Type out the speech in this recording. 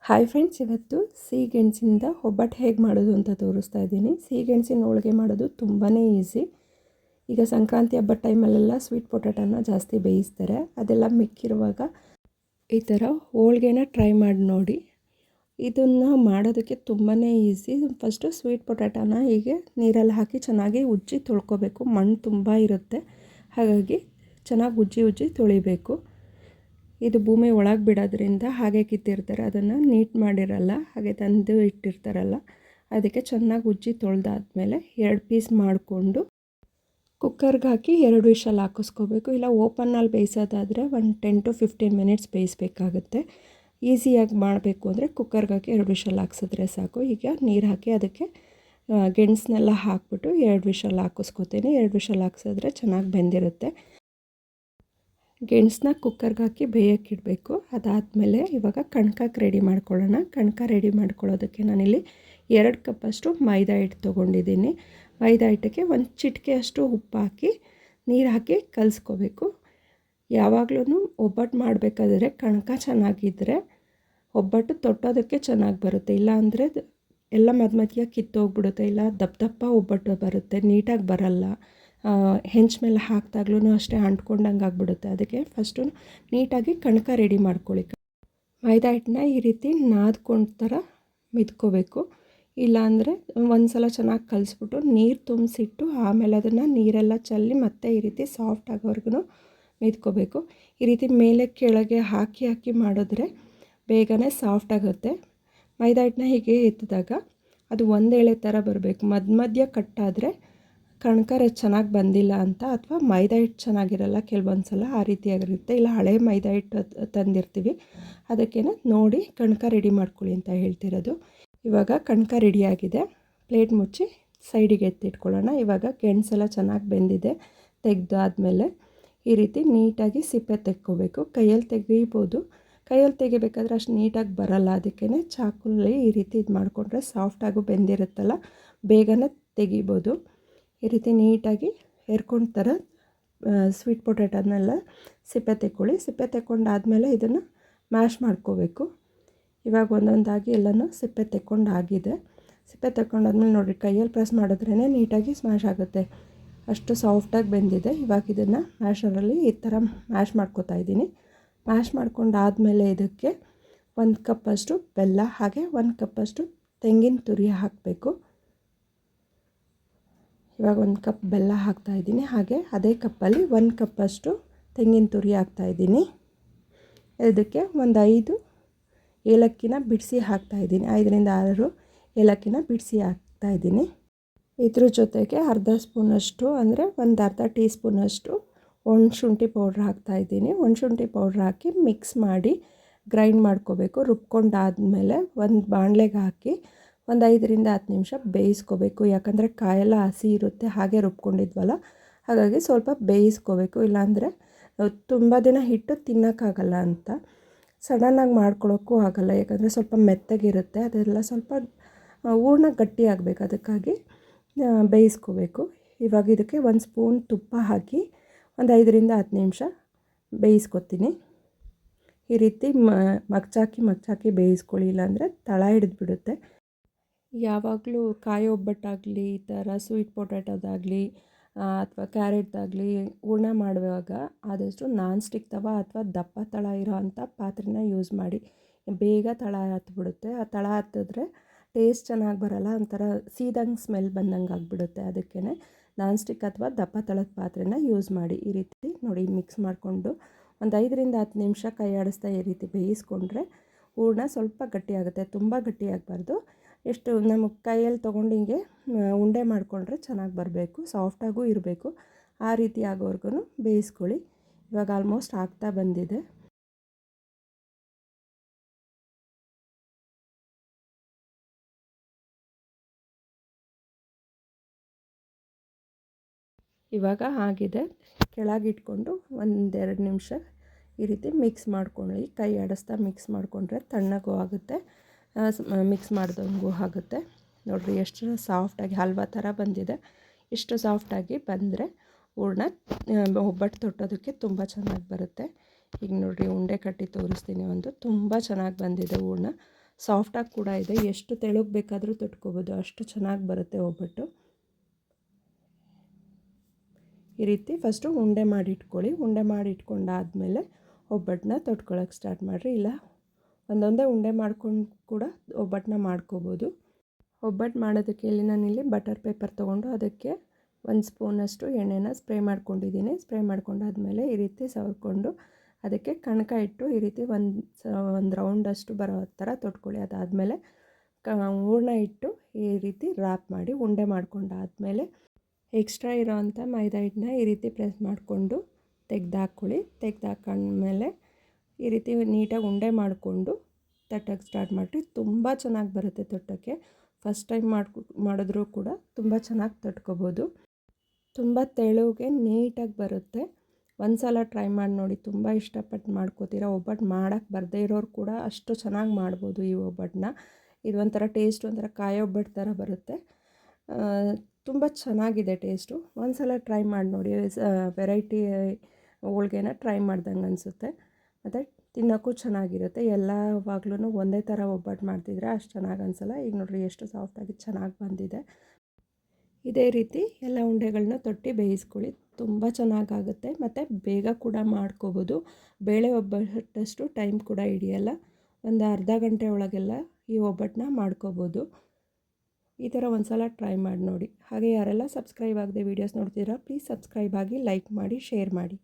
Hi friends, ಇವತ್ತು ಸಿಹಿಗೆಣಸಿಂದ ಒಬ್ಬಟ್ಟು ಹೇಗೆ ಮಾಡೋದು ಅಂತ ತೋರಿಸ್ತಾ ಇದ್ದೀನಿ. ಸಿಹಿಗೆಣಸಿನ ಹೋಳಿಗೆ ಮಾಡೋದು ತುಂಬಾ ಈಸಿ. ಈಗ ಸಂಕ್ರಾಂತಿ ಹಬ್ಬದ ಟೈಮಲ್ಲೆಲ್ಲ ಸ್ವೀಟ್ ಪೊಟ್ಯಾಟೋನ ಜಾಸ್ತಿ ಬೇಯಿಸ್ತಾರೆ. ಅದೆಲ್ಲ ಮಿಕ್ಕಿರುವಾಗ ಈ ಥರ ಹೋಳಿಗೆನ ಟ್ರೈ ಮಾಡಿ ನೋಡಿ. ಇದನ್ನು ಮಾಡೋದಕ್ಕೆ ತುಂಬಾ ಈಸಿ. ಫಸ್ಟು ಸ್ವೀಟ್ ಪೊಟ್ಯಾಟೋನ ಹೀಗೆ ನೀರಲ್ಲಿ ಹಾಕಿ ಚೆನ್ನಾಗಿ ಉಜ್ಜಿ ತೊಳ್ಕೊಬೇಕು. ಮಣ್ಣು ತುಂಬ ಇರುತ್ತೆ, ಹಾಗಾಗಿ ಚೆನ್ನಾಗಿ ಉಜ್ಜಿ ತೊಳಿಬೇಕು. ಇದು ಭೂಮಿ ಒಳಗೆ ಬಿಡೋದ್ರಿಂದ ಹಾಗೆ ಕಿತ್ತಿರ್ತಾರೆ, ಅದನ್ನು ನೀಟ್ ಮಾಡಿರಲ್ಲ, ಹಾಗೆ ತಂದು ಇಟ್ಟಿರ್ತಾರಲ್ಲ. ಅದಕ್ಕೆ ಚೆನ್ನಾಗಿ ಉಜ್ಜಿ ತೊಳೆದಾದ್ಮೇಲೆ 2 ಪೀಸ್ ಮಾಡಿಕೊಂಡು ಕುಕ್ಕರ್ಗೆ ಹಾಕಿ 2 ವಿಷಲ್ ಹಾಕಿಸ್ಕೋಬೇಕು. ಇಲ್ಲ ಓಪನ್ನಲ್ಲಿ ಬೇಯಿಸೋದಾದರೆ ಒಂದು 10 to 15 ಮಿನಿಟ್ಸ್ ಬೇಯಿಸಬೇಕಾಗುತ್ತೆ. ಈಸಿಯಾಗಿ ಮಾಡಬೇಕು ಅಂದರೆ ಕುಕ್ಕರ್ಗೆ ಹಾಕಿ 2 ವಿಷಲ್ ಹಾಕ್ಸಿದ್ರೆ ಸಾಕು. ಈಗ ನೀರು ಹಾಕಿ ಅದಕ್ಕೆ ಗೆಣಸನ್ನೆಲ್ಲ ಹಾಕ್ಬಿಟ್ಟು 2 ವಿಷಲ್ ಹಾಕಿಸ್ಕೋತೀನಿ. 2 ವಿಷಲ್ ಹಾಕ್ಸಿದ್ರೆ ಚೆನ್ನಾಗಿ ಬೆಂದಿರುತ್ತೆ. ಗೆಣಸನ್ನ ಕುಕ್ಕರ್ಗೆ ಹಾಕಿ ಬೇಯಕ್ಕಿಡಬೇಕು. ಅದಾದಮೇಲೆ ಇವಾಗ ಕಣ್ಕಕ್ಕೆ ರೆಡಿ ಮಾಡ್ಕೊಳ್ಳೋಣ. ಕಣ್ಕ ರೆಡಿ ಮಾಡ್ಕೊಳ್ಳೋದಕ್ಕೆ ನಾನಿಲ್ಲಿ 2 ಕಪ್ಪಷ್ಟು ಮೈದಾ ಹಿಟ್ಟು ತೊಗೊಂಡಿದ್ದೀನಿ. ಮೈದಾ ಹಿಟ್ಟಿಗೆ ಒಂದು ಚಿಟಿಕೆಯಷ್ಟು ಉಪ್ಪು ಹಾಕಿ ನೀರು ಹಾಕಿ ಕಲಿಸ್ಕೋಬೇಕು. ಯಾವಾಗಲೂ ಒಬ್ಬಟ್ಟು ಮಾಡಬೇಕಾದ್ರೆ ಕಣ್ಕ ಚೆನ್ನಾಗಿದ್ದರೆ ಒಬ್ಬಟ್ಟು ತೊಟ್ಟೋದಕ್ಕೆ ಚೆನ್ನಾಗಿ ಬರುತ್ತೆ. ಇಲ್ಲ ಅಂದರೆ ಎಲ್ಲ ಮಧ್ಯ ಕಿತ್ತೋಗ್ಬಿಡುತ್ತೆ, ಇಲ್ಲ ದಪ್ಪ ಒಬ್ಬಟ್ಟು ಬರುತ್ತೆ, ನೀಟಾಗಿ ಬರಲ್ಲ. ಹೆಂಚು ಮೇಲೆ ಹಾಕಿದಾಗ್ಲೂ ಅಷ್ಟೇ ಅಂಟ್ಕೊಂಡಂಗೆ ಆಗಿಬಿಡುತ್ತೆ. ಅದಕ್ಕೆ ಫಸ್ಟು ನೀಟಾಗಿ ಕಣಕ ರೆಡಿ ಮಾಡ್ಕೊಳ್ಳಿ. ಮೈದಾ ಹಿಟ್ಟನ್ನ ಈ ರೀತಿ ನಾದ್ಕೊಂಡು ಥರ ಮಿದ್ಕೋಬೇಕು. ಇಲ್ಲಾಂದರೆ ಒಂದು ಸಲ ಚೆನ್ನಾಗಿ ಕಲಿಸ್ಬಿಟ್ಟು ನೀರು ತುಂಬಿಸಿಟ್ಟು ಆಮೇಲೆ ಅದನ್ನು ನೀರೆಲ್ಲ ಚೆಲ್ಲಿ ಮತ್ತೆ ಈ ರೀತಿ ಸಾಫ್ಟ್ ಆಗೋವರೆಗೂ ಮಿದ್ಕೋಬೇಕು. ಈ ರೀತಿ ಮೇಲೆ ಕೆಳಗೆ ಹಾಕಿ ಮಾಡಿದ್ರೆ ಬೇಗನೆ ಸಾಫ್ಟ್ ಆಗುತ್ತೆ. ಮೈದಾ ಹಿಟ್ಟನ್ನ ಹೀಗೆ ಎತ್ತಿದಾಗ ಅದು ಒಂದೇಳೆ ಥರ ಬರಬೇಕು. ಮಧ್ಯ ಕಟ್ಟಾದರೆ ಕಣ್ಕರ ಚೆನ್ನಾಗಿ ಬಂದಿಲ್ಲ ಅಂತ, ಅಥವಾ ಮೈದಾ ಹಿಟ್ಟು ಚೆನ್ನಾಗಿರಲ್ಲ ಕೆಲವೊಂದು ಸಲ, ಆ ರೀತಿಯಾಗಿರುತ್ತೆ. ಇಲ್ಲ ಹಳೆ ಮೈದಾ ಹಿಟ್ಟು ತಂದಿರ್ತೀವಿ, ಅದಕ್ಕೆ ನೋಡಿ ಕಣ್ಕ ರೆಡಿ ಮಾಡ್ಕೊಳ್ಳಿ ಅಂತ ಹೇಳ್ತಿರೋದು. ಇವಾಗ ಕಣ್ಕ ರೆಡಿಯಾಗಿದೆ. ಪ್ಲೇಟ್ ಮುಚ್ಚಿ ಸೈಡಿಗೆ ಎತ್ತಿಟ್ಕೊಳ್ಳೋಣ. ಇವಾಗ ಗೆಣಸೆಲ್ಲ ಚೆನ್ನಾಗಿ ಬೆಂದಿದೆ. ತೆಗೆದಾದ್ಮೇಲೆ ಈ ರೀತಿ ನೀಟಾಗಿ ಸಿಪ್ಪೆ ತೆಕ್ಕೋಬೇಕು. ಕೈಯಲ್ಲಿ ತೆಗಿಬೋದು. ಕೈಯಲ್ಲಿ ತೆಗಿಬೇಕಾದ್ರೆ ಅಷ್ಟು ನೀಟಾಗಿ ಬರಲ್ಲ, ಅದಕ್ಕೇ ಚಾಕುಲಿ ಈ ರೀತಿ ಇದು ಮಾಡಿಕೊಂಡ್ರೆ ಸಾಫ್ಟಾಗೂ ಬೆಂದಿರುತ್ತಲ್ಲ, ಬೇಗನೆ ತೆಗಿಬೋದು. ಈ ರೀತಿ ನೀಟಾಗಿ ಎರ್ಕೊಂಡು ಥರ ಸ್ವೀಟ್ ಪೊಟ್ಯಾಟೋನೆಲ್ಲ ಸಿಪ್ಪೆ ತೆಕ್ಕೊಳ್ಳಿ. ಸಿಪ್ಪೆ ತೆಕ್ಕೊಂಡಾದಮೇಲೆ ಇದನ್ನು ಮ್ಯಾಶ್ ಮಾಡ್ಕೋಬೇಕು. ಇವಾಗ ಒಂದೊಂದಾಗಿ ಎಲ್ಲನೂ ಸಿಪ್ಪೆ ತೆಕ್ಕೊಂಡಾಗಿದೆ. ಸಿಪ್ಪೆ ತೆಕ್ಕೊಂಡಾದ್ಮೇಲೆ ನೋಡಿರಿ, ಕೈಯಲ್ಲಿ ಪ್ರೆಸ್ ಮಾಡಿದ್ರೇ ನೀಟಾಗಿ ಸ್ಮ್ಯಾಶ್ ಆಗುತ್ತೆ, ಅಷ್ಟು ಸಾಫ್ಟಾಗಿ ಬೆಂದಿದೆ. ಇವಾಗ ಇದನ್ನು ಮ್ಯಾಶರಲ್ಲಿ ಈ ಥರ ಮ್ಯಾಶ್ ಮಾಡ್ಕೋತಾ ಇದ್ದೀನಿ. ಮ್ಯಾಶ್ ಮಾಡ್ಕೊಂಡಾದಮೇಲೆ ಇದಕ್ಕೆ 1 ಕಪ್ಪಷ್ಟು ಬೆಲ್ಲ, ಹಾಗೆ 1 ಕಪ್ಪಷ್ಟು ತೆಂಗಿನ ತುರಿ ಹಾಕಬೇಕು. ಇವಾಗ 1 ಕಪ್ ಬೆಲ್ಲ ಹಾಕ್ತಾಯಿದ್ದೀನಿ. ಹಾಗೆ ಅದೇ ಕಪ್ಪಲ್ಲಿ 1 ಕಪ್ಪಷ್ಟು ತೆಂಗಿನ ತುರಿ ಹಾಕ್ತಾಯಿದ್ದೀನಿ. ಇದಕ್ಕೆ ಒಂದು 5 ಏಲಕ್ಕಿನ ಬಿಡಿಸಿ ಹಾಕ್ತಾಯಿದ್ದೀನಿ. 5ರಿಂದ 6 ಏಲಕ್ಕಿನ ಬಿಡಿಸಿ ಹಾಕ್ತಾಯಿದ್ದೀನಿ. ಇದ್ರ ಜೊತೆಗೆ ಅರ್ಧ ಸ್ಪೂನಷ್ಟು, ಅಂದರೆ ಒಂದು ಅರ್ಧ ಟೀ ಸ್ಪೂನಷ್ಟು ಒಣಶುಂಠಿ ಪೌಡ್ರ್ ಹಾಕ್ತಾಯಿದ್ದೀನಿ. ಒಣಶುಂಠಿ ಪೌಡ್ರ್ ಹಾಕಿ ಮಿಕ್ಸ್ ಮಾಡಿ ಗ್ರೈಂಡ್ ಮಾಡ್ಕೋಬೇಕು. ರುಬ್ಕೊಂಡಾದಮೇಲೆ ಒಂದು ಬಾಣಲೆಗೆ ಹಾಕಿ ಒಂದು 5ರಿಂದ 10 ನಿಮಿಷ ಬೇಯಿಸ್ಕೋಬೇಕು. ಯಾಕಂದರೆ ಕಾಯೆಲ್ಲ ಹಸಿ ಇರುತ್ತೆ, ಹಾಗೆ ರುಬ್ಕೊಂಡಿದ್ವಲ್ಲ, ಹಾಗಾಗಿ ಸ್ವಲ್ಪ ಬೇಯಿಸ್ಕೋಬೇಕು. ಇಲ್ಲಾಂದರೆ ತುಂಬ ದಿನ ಹಿಟ್ಟು ತಿನ್ನೋಕ್ಕಾಗಲ್ಲ ಅಂತ. ಸಡನ್ನಾಗಿ ಮಾಡ್ಕೊಳ್ಳೋಕ್ಕೂ ಆಗೋಲ್ಲ, ಯಾಕಂದರೆ ಸ್ವಲ್ಪ ಮೆತ್ತಗಿರುತ್ತೆ. ಅದೆಲ್ಲ ಸ್ವಲ್ಪ ಹೂರ್ಣ ಗಟ್ಟಿ ಆಗಬೇಕು, ಅದಕ್ಕಾಗಿ ಬೇಯಿಸ್ಕೋಬೇಕು. ಇವಾಗ ಇದಕ್ಕೆ 1 ಸ್ಪೂನ್ ತುಪ್ಪ ಹಾಕಿ ಒಂದು 5ರಿಂದ 10 ನಿಮಿಷ ಬೇಯಿಸ್ಕೊತೀನಿ. ಈ ರೀತಿ ಮಗ್ಚಾಕಿ ಬೇಯಿಸ್ಕೊಳ್ಳಿ, ಇಲ್ಲಾಂದರೆ ತಳ ಹಿಡಿದ್ಬಿಡುತ್ತೆ. ಯಾವಾಗಲೂ ಕಾಯಿ ಒಬ್ಬಟ್ಟಾಗಲಿ, ಈ ಥರ ಸ್ವೀಟ್ ಪೊಟ್ಯಾಟೋದಾಗಲಿ ಅಥವಾ ಕ್ಯಾರೆಟ್ದಾಗಲಿ ಹೂರ್ಣ ಮಾಡುವಾಗ ಆದಷ್ಟು ನಾನ್ ಸ್ಟಿಕ್ ತವ ಅಥವಾ ದಪ್ಪ ತಳ ಇರೋ ಅಂಥ ಪಾತ್ರೆನ ಯೂಸ್ ಮಾಡಿ. ಬೇಗ ತಳ ಹತ್ಬಿಡುತ್ತೆ. ಆ ತಳ ಹತ್ತಿದ್ರೆ ಟೇಸ್ಟ್ ಚೆನ್ನಾಗಿ ಬರಲ್ಲ, ಒಂಥರ ಸೀದಂಗೆ ಸ್ಮೆಲ್ ಬಂದಂಗೆ ಆಗಿಬಿಡುತ್ತೆ. ಅದಕ್ಕೇ ನಾನ್ ಸ್ಟಿಕ್ ಅಥವಾ ದಪ್ಪ ತಳದ ಪಾತ್ರೆನ ಯೂಸ್ ಮಾಡಿ. ಈ ರೀತಿ ನೋಡಿ ಮಿಕ್ಸ್ ಮಾಡಿಕೊಂಡು ಒಂದು 5ರಿಂದ 10 ನಿಮಿಷ ಕೈ ಆಡಿಸ್ತಾ ಈ ರೀತಿ ಬೇಯಿಸ್ಕೊಂಡ್ರೆ ಹೂರ್ಣ ಸ್ವಲ್ಪ ಗಟ್ಟಿಯಾಗುತ್ತೆ, ತುಂಬ ಗಟ್ಟಿಯಾಗಬಾರ್ದು. ಎಷ್ಟು ನಮ್ಮ ಕೈಯಲ್ಲಿ ತೊಗೊಂಡು ಹಿಂಗೆ ಉಂಡೆ ಮಾಡಿಕೊಂಡ್ರೆ ಚೆನ್ನಾಗಿ ಬರಬೇಕು, ಸಾಫ್ಟಾಗೂ ಇರಬೇಕು. ಆ ರೀತಿ ಆಗೋವರೆಗೂ ಬೇಯಿಸ್ಕೊಳ್ಳಿ. ಇವಾಗ ಆಲ್ಮೋಸ್ಟ್ ಆಗ್ತಾ ಬಂದಿದೆ. ಇವಾಗ ಆಗಿದೆ. ಕೆಳಗಿಟ್ಕೊಂಡು 1-2 ನಿಮಿಷ ಈ ರೀತಿ ಮಿಕ್ಸ್ ಮಾಡ್ಕೊಳ್ಳಿ. ಕೈ ಆಡಿಸ್ತಾ ಮಿಕ್ಸ್ ಮಾಡಿಕೊಂಡ್ರೆ ತಣ್ಣಗೂ ಆಗುತ್ತೆ, ಮಿಕ್ಸ್ ಮಾಡ್ದಂಗೂ ಆಗುತ್ತೆ. ನೋಡಿರಿ ಎಷ್ಟು ಸಾಫ್ಟಾಗಿ ಹಲ್ವಾ ಥರ ಬಂದಿದೆ. ಇಷ್ಟು ಸಾಫ್ಟಾಗಿ ಬಂದರೆ ಹೂರ್ಣ ಒಬ್ಬಟ್ಟು ತೊಟ್ಟೋದಕ್ಕೆ ತುಂಬ ಚೆನ್ನಾಗಿ ಬರುತ್ತೆ. ಈಗ ನೋಡಿರಿ, ಉಂಡೆ ಕಟ್ಟಿ ತೋರಿಸ್ತೀನಿ. ತುಂಬ ಚೆನ್ನಾಗಿ ಬಂದಿದೆ ಹೂರ್ಣ, ಸಾಫ್ಟಾಗಿ ಕೂಡ ಇದೆ. ಎಷ್ಟು ತೆಳುಗೆ ಬೇಕಾದರೂ ತೊಟ್ಕೋಬೋದು, ಅಷ್ಟು ಚೆನ್ನಾಗಿ ಬರುತ್ತೆ ಒಬ್ಬಟ್ಟು. ಈ ರೀತಿ ಫಸ್ಟು ಉಂಡೆ ಮಾಡಿ ಇಟ್ಕೊಳ್ಳಿ. ಉಂಡೆ ಮಾಡಿ ಇಟ್ಕೊಂಡಾದಮೇಲೆ ಒಬ್ಬಟ್ಟನ್ನ ತೊಟ್ಕೊಳ್ಳೋಕೆ ಸ್ಟಾರ್ಟ್ ಮಾಡಿರಿ. ಇಲ್ಲ ಒಂದೊಂದೇ ಉಂಡೆ ಮಾಡ್ಕೊಂಡು ಕೂಡ ಒಬ್ಬಟ್ಟನ್ನ ಮಾಡ್ಕೋಬೋದು. ಒಬ್ಬಟ್ಟು ಮಾಡೋದಕ್ಕೆ ನಾನಿಲ್ಲಿ ಬಟರ್ ಪೇಪರ್ ತೊಗೊಂಡು ಅದಕ್ಕೆ 1 ಸ್ಪೂನಷ್ಟು ಎಣ್ಣೆನ ಸ್ಪ್ರೇ ಮಾಡ್ಕೊಂಡಿದ್ದೀನಿ. ಸ್ಪ್ರೇ ಮಾಡ್ಕೊಂಡಾದಮೇಲೆ ಈ ರೀತಿ ಸವರ್ಕೊಂಡು ಅದಕ್ಕೆ ಕಣಕ ಇಟ್ಟು ಈ ರೀತಿ ಒಂದು ರೌಂಡಷ್ಟು ಬರೋ ಥರ ತೊಟ್ಕೊಳ್ಳಿ. ಅದಾದಮೇಲೆ ಹೂರಣ ಇಟ್ಟು ಈ ರೀತಿ ರ್ಯಾಪ್ ಮಾಡಿ ಉಂಡೆ ಮಾಡ್ಕೊಂಡಾದಮೇಲೆ ಎಕ್ಸ್ಟ್ರಾ ಇರೋವಂಥ ಮೈದಾ ಹಿಟ್ಟನ್ನ ಈ ರೀತಿ ಪ್ರೆಸ್ ಮಾಡಿಕೊಂಡು ತೆಗೆದಾಕ್ಕೊಳ್ಳಿ. ತೆಗೆದಾಕೊಂಡ್ಮೇಲೆ ಈ ರೀತಿ ನೀಟಾಗಿ ಉಂಡೆ ಮಾಡಿಕೊಂಡು ತಟ್ಟಕ್ಕೆ ಸ್ಟಾರ್ಟ್ ಮಾಡಿರಿ. ತುಂಬ ಚೆನ್ನಾಗಿ ಬರುತ್ತೆ ತಟ್ಟಕ್ಕೆ. ಫಸ್ಟ್ ಟೈಮ್ ಮಾಡಿದ್ರೂ ಕೂಡ ತುಂಬ ಚೆನ್ನಾಗಿ ತಟ್ಕೋಬೋದು. ತುಂಬ ತೆಳುಗೆ ನೀಟಾಗಿ ಬರುತ್ತೆ. ಒಂದು ಸಲ ಟ್ರೈ ಮಾಡಿ ನೋಡಿ, ತುಂಬ ಇಷ್ಟಪಟ್ಟು ಮಾಡ್ಕೋತೀರ. ಒಬ್ಬಟ್ಟು ಮಾಡೋಕ್ಕೆ ಬರದೇ ಇರೋರು ಕೂಡ ಅಷ್ಟು ಚೆನ್ನಾಗಿ ಮಾಡ್ಬೋದು ಈ ಒಬ್ಬಟ್ಟನ್ನ. ಇದು ಒಂಥರ ಟೇಸ್ಟ್ ಒಂಥರ ಕಾಯಿ ಒಬ್ಬಟ್ಟು ಥರ ಬರುತ್ತೆ. ತುಂಬ ಚೆನ್ನಾಗಿದೆ ಟೇಸ್ಟು. ಒಂದು ಸಲ ಟ್ರೈ ಮಾಡಿ ನೋಡಿ. ವೆರೈಟಿ ಹೋಳ್ಗೆನ ಟ್ರೈ ಮಾಡ್ದಂಗೆ ಅನಿಸುತ್ತೆ. ಮತ್ತು ತಿನ್ನೋಕ್ಕೂ ಚೆನ್ನಾಗಿರುತ್ತೆ. ಎಲ್ಲವಾಗ್ಲೂ ಒಂದೇ ಥರ ಒಬ್ಬಟ್ಟು ಮಾಡ್ತಿದ್ರೆ ಅಷ್ಟು ಚೆನ್ನಾಗಿ ಅನಿಸಲ್ಲ. ಈಗ ನೋಡಿರಿ ಎಷ್ಟು ಸಾಫ್ಟಾಗಿ ಚೆನ್ನಾಗಿ ಬಂದಿದೆ. ಇದೇ ರೀತಿ ಎಲ್ಲ ಉಂಡೆಗಳನ್ನ ತೊಟ್ಟಿ ಬೇಯಿಸ್ಕೊಳ್ಳಿ. ತುಂಬ ಚೆನ್ನಾಗಾಗುತ್ತೆ ಮತ್ತು ಬೇಗ ಕೂಡ ಮಾಡ್ಕೋಬೋದು. ಬೇಳೆ ಒಬ್ಬಟ್ಟಷ್ಟು ಟೈಮ್ ಕೂಡ ಹಿಡಿಯಲ್ಲ. ಒಂದು ಅರ್ಧ ಗಂಟೆ ಒಳಗೆಲ್ಲ ಈ ಒಬ್ಬಟ್ಟನ್ನ ಮಾಡ್ಕೋಬೋದು. ಈ ಥರ ಒಂದು ಸಲ ಟ್ರೈ ಮಾಡಿ ನೋಡಿ. ಹಾಗೆ ಯಾರೆಲ್ಲ ಸಬ್ಸ್ಕ್ರೈಬ್ ಆಗದೆ ವೀಡಿಯೋಸ್ ನೋಡ್ತೀರಾ ಪ್ಲೀಸ್ ಸಬ್ಸ್ಕ್ರೈಬ್ ಆಗಿ, ಲೈಕ್ ಮಾಡಿ, ಶೇರ್ ಮಾಡಿ.